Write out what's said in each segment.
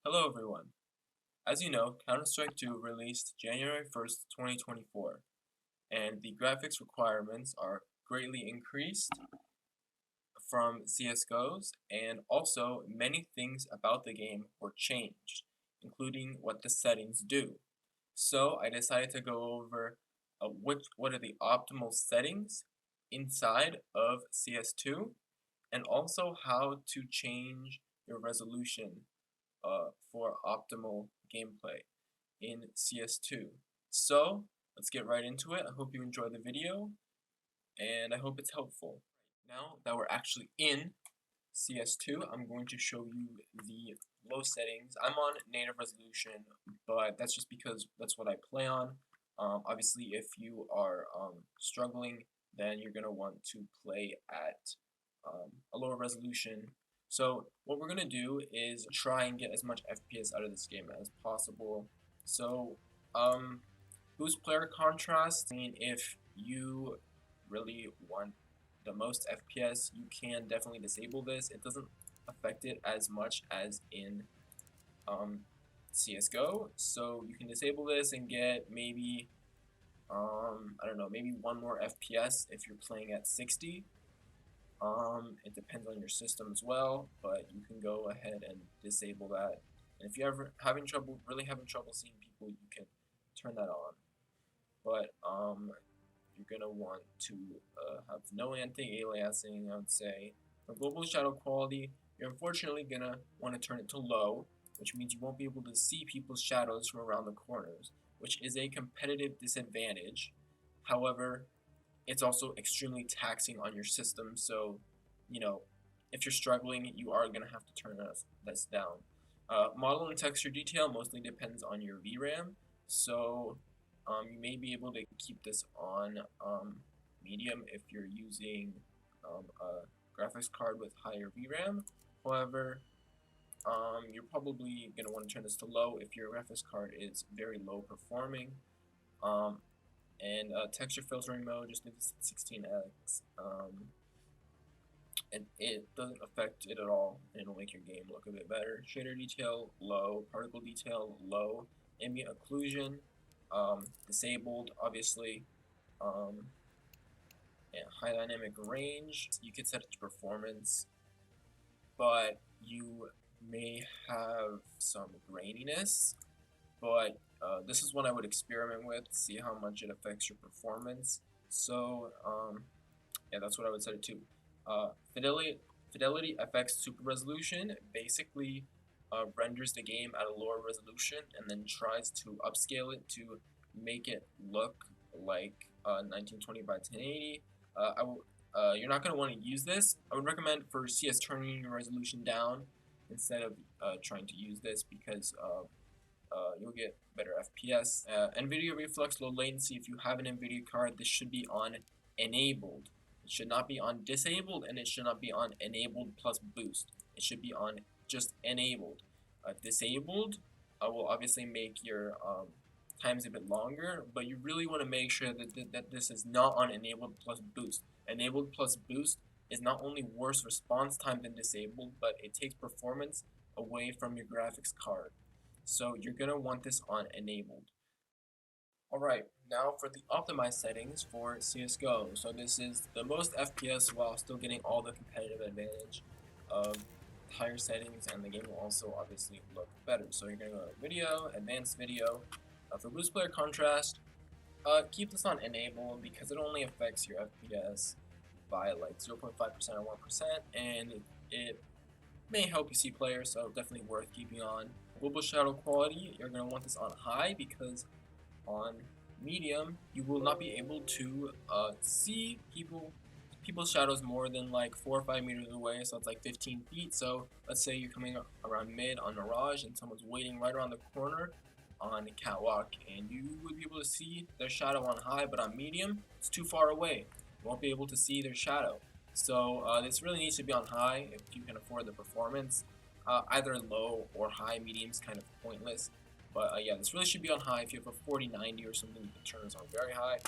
Hello everyone. As you know, Counter-Strike 2 released January 1st, 2024, and the graphics requirements are greatly increased from CSGO's, and also many things about the game were changed, including what the settings do. So I decided to go over what are the optimal settings inside of CS2, and also how to change your resolution for optimal gameplay in CS2. So let's get right into it. I hope you enjoy the video and I hope it's helpful. Now that we're actually in CS2, I'm going to show you the low settings. I'm on native resolution, but that's just because that's what I play on. Obviously, if you are struggling, then you're going to want to play at a lower resolution. So what we're going to do is try and get as much FPS out of this game as possible. So boost player contrast, I mean, if you really want the most FPS, you can definitely disable this. It doesn't affect it as much as in CSGO, so you can disable this and get maybe, I don't know, maybe one more FPS if you're playing at 60. It depends on your system as well, but you can go ahead and disable that. And if you're ever really having trouble seeing people, you can turn that on. But you're gonna want to have no anti-aliasing, I would say. For global shadow quality, you're unfortunately gonna want to turn it to low, which means you won't be able to see people's shadows from around the corners, which is a competitive disadvantage. However, it's also extremely taxing on your system, so, you know, if you're struggling, you are gonna have to turn this down. Model and texture detail mostly depends on your VRAM, so you may be able to keep this on medium if you're using a graphics card with higher VRAM. However, you're probably going to want to turn this to low if your graphics card is very low performing. And texture filtering mode, just leave this at 16x. And it doesn't affect it at all, and it'll make your game look a bit better. Shader detail, low. Particle detail, low. Ambient occlusion, disabled, obviously. And high dynamic range, you can set it to performance, but you may have some graininess. But this is what I would experiment with, see how much it affects your performance. So yeah, that's what I would set it to. Fidelity FX Super Resolution basically renders the game at a lower resolution and then tries to upscale it to make it look like 1920 by 1080. You're not going to want to use this. I would recommend for CS turning your resolution down instead of trying to use this because you'll get better FPS. NVIDIA Reflex Low Latency, if you have an NVIDIA card, this should be on enabled. It should not be on disabled, and it should not be on enabled plus boost. It should be on just enabled. Disabled will obviously make your times a bit longer, but you really want to make sure that this is not on enabled plus boost. Enabled plus boost is not only worse response time than disabled, but it takes performance away from your graphics card. So you're going to want this on enabled. Alright, now for the optimized settings for CSGO. So this is the most FPS while still getting all the competitive advantage of higher settings, and the game will also obviously look better. So you're going to go to video, advanced video. For boost player contrast, keep this on enable because it only affects your FPS by like 0.5% or 1%, and it may help you see players, so definitely worth keeping on. Global shadow quality, you're going to want this on high because on medium you will not be able to see people's shadows more than like 4 or 5 meters away, so it's like 15 feet. So let's say you're coming around mid on Mirage and someone's waiting right around the corner on the catwalk, and you would be able to see their shadow on high, but on medium it's too far away, you won't be able to see their shadow. So this really needs to be on high if you can afford the performance. Either low or high, medium is kind of pointless. But yeah, this really should be on high. If you have a 4090 or something, you can turn this on very high.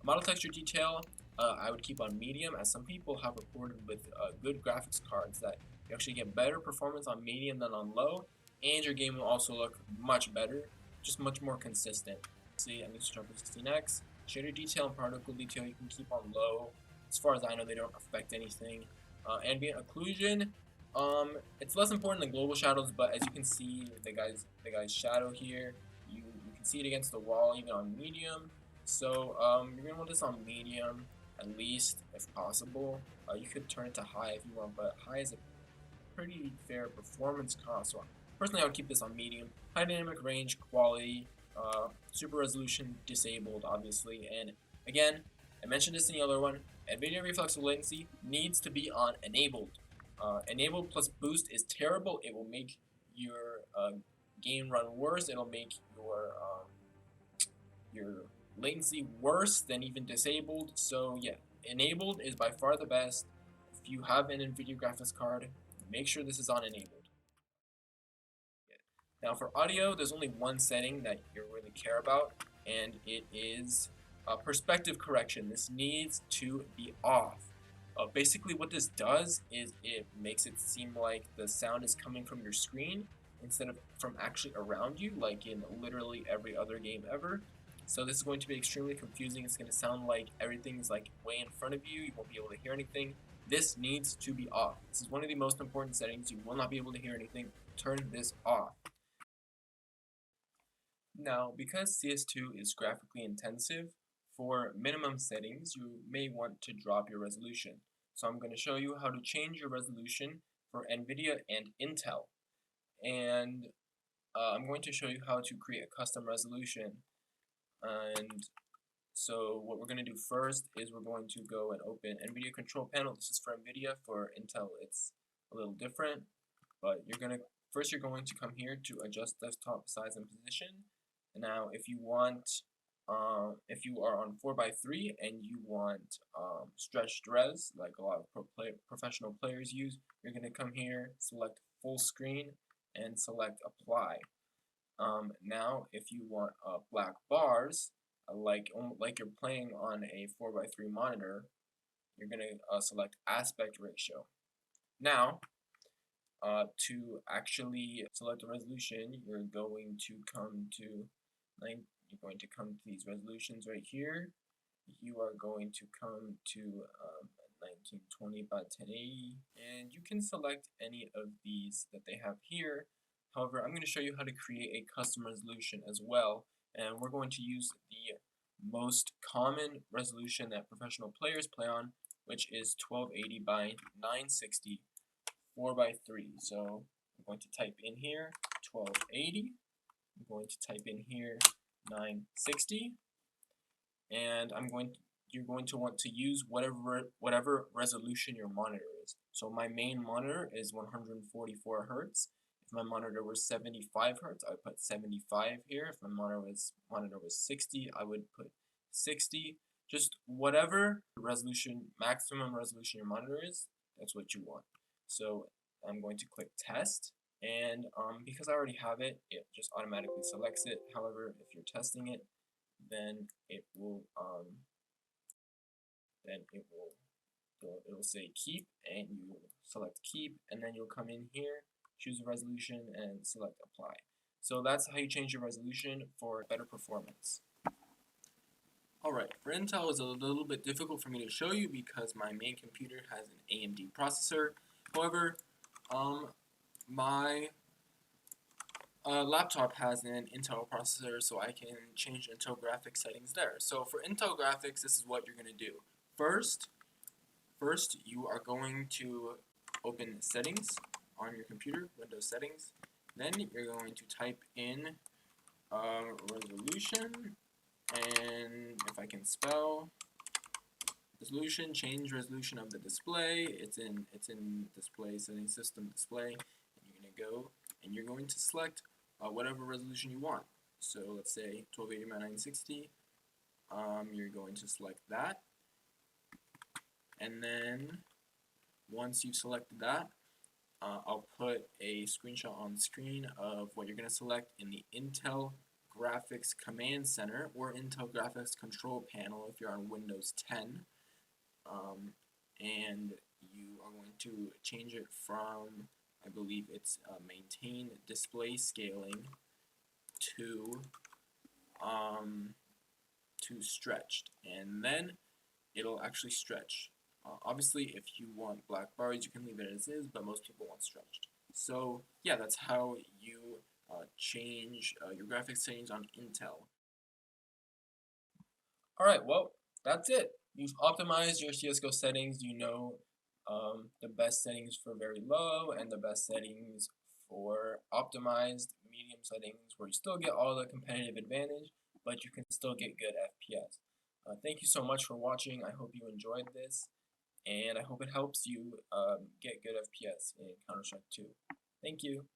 Model texture detail, I would keep on medium, as some people have reported with good graphics cards that you actually get better performance on medium than on low. and your game will also look much better, just much more consistent. See, I'm going to start with 16x. Shader detail and particle detail you can keep on low. As far as I know, they don't affect anything. Ambient occlusion, it's less important than global shadows, but as you can see, the guy's shadow here, you can see it against the wall, even on medium. So you're gonna want this on medium, at least if possible. You could turn it to high if you want, but high is a pretty fair performance cost. So personally, I would keep this on medium. High dynamic range, quality, super resolution disabled, obviously. And again, I mentioned this in the other one. NVIDIA reflexive latency needs to be on enabled. Enabled plus boost is terrible. It will make your game run worse. It'll make your latency worse than even disabled. So yeah, enabled is by far the best. If you have an NVIDIA graphics card, make sure this is on enabled. Now for audio, there's only one setting that you really care about, and it is perspective correction. This needs to be off. Basically what this does is it makes it seem like the sound is coming from your screen instead of from actually around you, like in literally every other game ever. So this is going to be extremely confusing. It's going to sound like everything is like way in front of you. You won't be able to hear anything. This needs to be off. This is one of the most important settings. You will not be able to hear anything. Turn this off. Now, because CS2 is graphically intensive, for minimum settings, you may want to drop your resolution. So I'm going to show you how to change your resolution for NVIDIA and Intel. And I'm going to show you how to create a custom resolution. And so what we're going to do first is we're going to go and open NVIDIA control panel. This is for NVIDIA. For Intel, it's a little different. But you're going to come here to adjust desktop size and position. Now, if you are on 4x3 and you want stretched res, like a lot of professional players use, you're going to come here, select full screen, and select apply. Now, if you want black bars, like you're playing on a 4x3 monitor, you're going to select aspect ratio. Now, to actually select a resolution, you're going to come to these resolutions right here. You are going to come to 1920 by 1080, and you can select any of these that they have here. However, I'm going to show you how to create a custom resolution as well, and we're going to use the most common resolution that professional players play on, which is 1280 by 960 4x3. So I'm going to type in here 1280. I'm going to type in here 960, and you're going to want to use whatever resolution your monitor is. So my main monitor is 144 hertz. If my monitor was 75 hertz, I would put 75 here. If my monitor was 60, I would put 60. Just whatever maximum resolution your monitor is, that's what you want. So I'm going to click test, and because I already have it, it just automatically selects it. However, if you're testing it, then it'll say keep, and you select keep, and then you'll come in here, choose a resolution, and select apply. So that's how you change your resolution for better performance. Alright, for Intel, it's a little bit difficult for me to show you because my main computer has an AMD processor. However, my laptop has an Intel processor, so I can change Intel graphics settings there. So for Intel graphics, this is what you're going to do. First, you are going to open settings on your computer, Windows settings. Then you're going to type in resolution, and if I can spell, resolution, change resolution of the display. It's in display settings, system display, and you're going to go and you're going to select whatever resolution you want. So let's say 1280 by 960. You're going to select that, and then once you've selected that, I'll put a screenshot on the screen of what you're going to select in the Intel Graphics Command Center or Intel Graphics Control Panel if you're on Windows 10. And you are going to change it from I believe it's maintain display scaling to stretched, and then it'll actually stretch. Obviously, if you want black bars, you can leave it as is, but most people want stretched. So yeah, that's how you change your graphics settings on Intel. Alright, well, that's it. You've optimized your CSGO settings. You know the best settings for very low and the best settings for optimized medium settings where you still get all the competitive advantage, but you can still get good FPS. Thank you so much for watching. I hope you enjoyed this, and I hope it helps you get good FPS in Counter-Strike 2. Thank you.